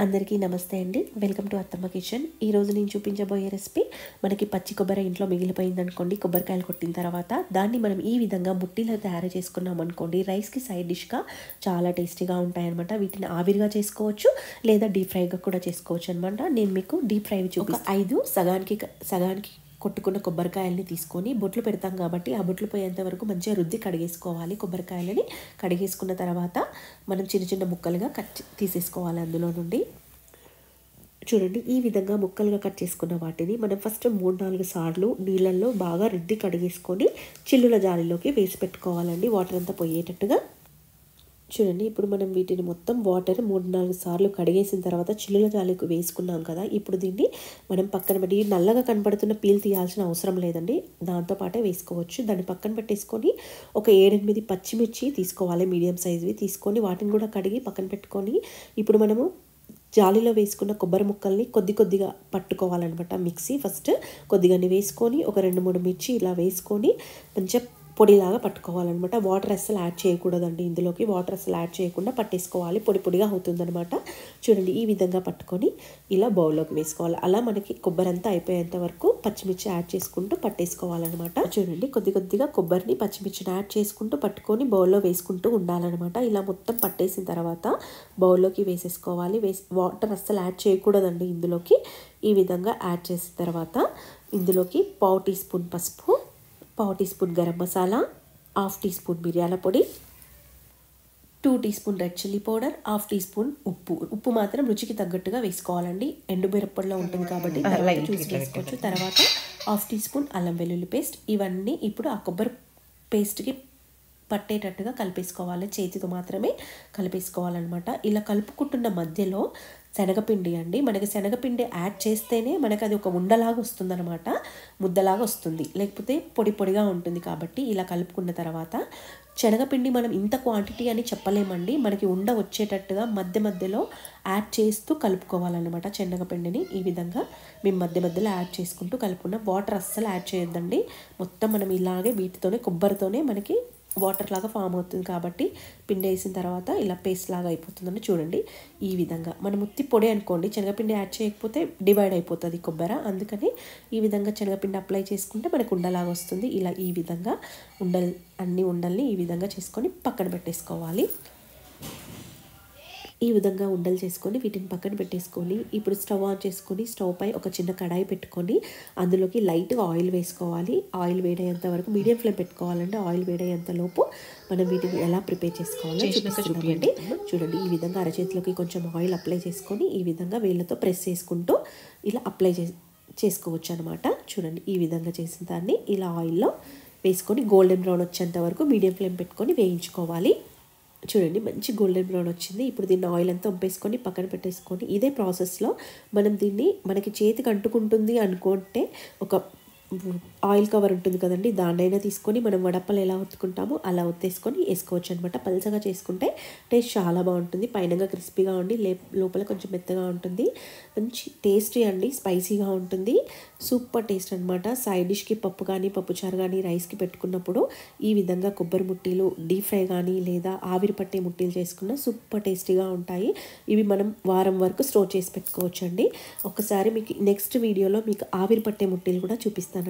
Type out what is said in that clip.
అందరికీ నమస్తే అండి. వెల్కమ్ టు అత్తమ్మ కిచెన్. ఈరోజు నేను చూపించబోయే రెసిపీ మనకి పచ్చి కొబ్బరి ఇంట్లో మిగిలిపోయిందనుకోండి, కొబ్బరికాయలు కొట్టిన తర్వాత దాన్ని మనం ఈ విధంగా ముట్టిలో తయారు చేసుకున్నాం అనుకోండి, రైస్కి సైడ్ డిష్గా చాలా టేస్టీగా ఉంటాయన్నమాట. వీటిని ఆవిరిగా చేసుకోవచ్చు లేదా డీప్ ఫ్రైగా కూడా చేసుకోవచ్చు అనమాట. నేను మీకు డీప్ ఫ్రై చూపిస్తాను. 5 సగానికి కొట్టుకున్న కొబ్బరికాయలని తీసుకొని బొట్లు పెడతాం కాబట్టి ఆ బొట్లు పోయేంత వరకు మంచిగా రుద్ది కడిగేసుకోవాలి. కొబ్బరికాయలని కడిగేసుకున్న తర్వాత మనం చిన్న చిన్న ముక్కలుగా తీసేసుకోవాలి. అందులో నుండి చూడండి, ఈ విధంగా ముక్కలుగా కట్ చేసుకున్న వాటిని మనం ఫస్ట్ 3-4 సార్లు నీళ్ళల్లో బాగా రుద్ది కడిగేసుకొని చిల్లుల జాలిలోకి వేసి పెట్టుకోవాలండి, వాటర్ అంతా పోయేటట్టుగా. చూడండి, ఇప్పుడు మనం వీటిని మొత్తం వాటర్ 3-4 సార్లు కడిగేసిన తర్వాత చిల్లుల జాలికి వేసుకున్నాం కదా. ఇప్పుడు దీన్ని మనం పక్కన పెట్టి, నల్లగా కనపడుతున్న పీల్ తీయాల్సిన అవసరం లేదండి, దాంతోపాటే వేసుకోవచ్చు. దాన్ని పక్కన పెట్టేసుకొని ఒక 7-8 పచ్చిమిర్చి తీసుకోవాలి, మీడియం సైజువి తీసుకొని వాటిని కూడా కడిగి పక్కన పెట్టుకొని ఇప్పుడు మనము జాలిలో వేసుకున్న కొబ్బరి ముక్కల్ని కొద్దిగా పట్టుకోవాలన్నమాట. మిక్సీ ఫస్ట్ కొద్దిగాని వేసుకొని ఒక 2-3 మిర్చి ఇలా వేసుకొని మంచిగా పొడిలాగా పట్టుకోవాలన్నమాట. వాటర్ అస్సలు యాడ్ చేయకూడదండి, ఇందులోకి వాటర్ అస్సలు యాడ్ చేయకుండా పట్టేసుకోవాలి, పొడిగా అవుతుందన్నమాట. చూడండి, ఈ విధంగా పట్టుకొని ఇలా బౌల్లోకి వేసుకోవాలి. అలా మనకి కొబ్బరి అంతా అయిపోయేంత వరకు పచ్చిమిర్చి యాడ్ చేసుకుంటూ పట్టేసుకోవాలన్నమాట. చూడండి, కొద్దిగా కొబ్బరిని పచ్చిమిర్చిని యాడ్ చేసుకుంటూ పట్టుకొని బౌల్లో వేసుకుంటూ ఉండాలన్నమాట. ఇలా మొత్తం పట్టేసిన తర్వాత బౌల్లోకి వేసేసుకోవాలి. వాటర్ అస్సలు యాడ్ చేయకూడదండి ఇందులోకి. ఈ విధంగా యాడ్ చేసిన తర్వాత ఇందులోకి 1/4 టీ స్పూన్ పసుపు, 1/4 teaspoon garam masala, 1/2 teaspoon మిరియాల పొడి, 2 teaspoon red chilli powder, 1/2 teaspoon ఉప్పు మాత్రం రుచికి తగ్గట్టుగా వేసుకోవాలండి. ఎండు మిరప్పొడిలో ఉంటుంది కాబట్టి చూసి వేసుకోవచ్చు. తర్వాత 1/2 టీ స్పూన్ అల్లం వెల్లుల్లి పేస్ట్. ఇవన్నీ ఇప్పుడు ఆ కొబ్బరి పేస్ట్కి పట్టేటట్టుగా కలిపేసుకోవాలి, చేతితో మాత్రమే కలిపేసుకోవాలన్నమాట. ఇలా కలుపుకుంటున్న మధ్యలో శనగపిండి అండి, మనకి శనగపిండి యాడ్ చేస్తేనే మనకి అది ఒక ఉండలాగా వస్తుందన్నమాట, ముద్దలాగా వస్తుంది, లేకపోతే పొడిగా ఉంటుంది. కాబట్టి ఇలా కలుపుకున్న తర్వాత శనగపిండి మనం ఇంత క్వాంటిటీ అని చెప్పలేమండి, మనకి ఉండ వచ్చేటట్టుగా మధ్యలో యాడ్ చేస్తూ కలుపుకోవాలన్నమాట. శనగపిండిని ఈ విధంగా మేము మధ్యలో యాడ్ చేసుకుంటూ కలుపుకున్నాం. వాటర్ అస్సలు యాడ్ చేయొద్దండి, మొత్తం మనం ఇలాగే వీటితోనే కొబ్బరితోనే మనకి వాటర్ లాగా ఫామ్ అవుతుంది. కాబట్టి పిండి వేసిన తర్వాత ఇలా పేస్ట్ లాగా అయిపోతుందండి. చూడండి, ఈ విధంగా మనం ఉత్తి పొడి అనుకోండి, శనగపిండి యాడ్ చేయకపోతే డివైడ్ అయిపోతుంది కొబ్బరి, అందుకని ఈ విధంగా శనగపిండి అప్లై చేసుకుంటే మనకు ఉండలాగా వస్తుంది. ఇలా ఈ విధంగా అన్ని ఉండల్ని ఈ విధంగా చేసుకొని పక్కన పెట్టేసుకోవాలి. ఈ విధంగా ఉండలు చేసుకొని వీటిని పక్కన పెట్టేసుకొని ఇప్పుడు స్టవ్ ఆన్ చేసుకొని స్టవ్ పై ఒక చిన్న కడాయి పెట్టుకొని అందులోకి లైట్గా ఆయిల్ వేసుకోవాలి. ఆయిల్ వేడయ్యేంత వరకు మీడియం ఫ్లేమ్ పెట్టుకోవాలండి. ఆయిల్ వేడయ్యేంత లోపు మనం వీటిని ఎలా ప్రిపేర్ చేసుకోవాలో చూపిస్తున్నామండి. చూడండి, ఈ విధంగా అరచేతిలోకి కొంచెం ఆయిల్ అప్లై చేసుకొని ఈ విధంగా వేళ్ళతో ప్రెస్ చేసుకుంటూ ఇలా అప్లై చేసుకోవచ్చు అనమాట. చూడండి, ఈ విధంగా చేసిన దాన్ని ఇలా ఆయిల్లో వేసుకొని గోల్డెన్ బ్రౌన్ వచ్చేంత వరకు మీడియం ఫ్లేమ్ పెట్టుకొని వేయించుకోవాలి. చూడండి, మంచి గోల్డెన్ బ్రౌన్ వచ్చింది. ఇప్పుడు దీన్ని ఆయిల్ అంతా వంపేసుకొని పక్కన పెట్టేసుకొని ఇదే ప్రాసెస్లో మనం దీన్ని మనకి చేతికి అంటుకుంటుంది అనుకుంటే ఒక ఆయిల్ కవర్ ఉంటుంది కదండి, దాన్నైనా తీసుకొని మనం వడప్పలు ఎలా ఒత్తుకుంటామో అలా ఒత్తేసుకొని వేసుకోవచ్చు అనమాట. పల్చగా చేసుకుంటే టేస్ట్ చాలా బాగుంటుంది, పైనగా క్రిస్పీగా ఉండి లోపల కొంచెం మెత్తగా ఉంటుంది. మంచి టేస్టీ అండి, స్పైసీగా ఉంటుంది, సూపర్ టేస్ట్ అనమాట. సైడ్ డిష్కి పప్పు కానీ పప్పుచారు కానీ రైస్కి పెట్టుకున్నప్పుడు ఈ విధంగా కొబ్బరి ముట్టీలు డీప్ ఫ్రై కానీ లేదా ఆవిరి పట్టే ముట్టీలు చేసుకున్న సూపర్ టేస్టీగా ఉంటాయి. ఇవి మనం వారం వరకు స్టోర్ చేసి పెట్టుకోవచ్చు అండి. ఒకసారి మీకు నెక్స్ట్ వీడియోలో మీకు ఆవిరి పట్టే ముట్టీలు కూడా చూపిస్తానండి.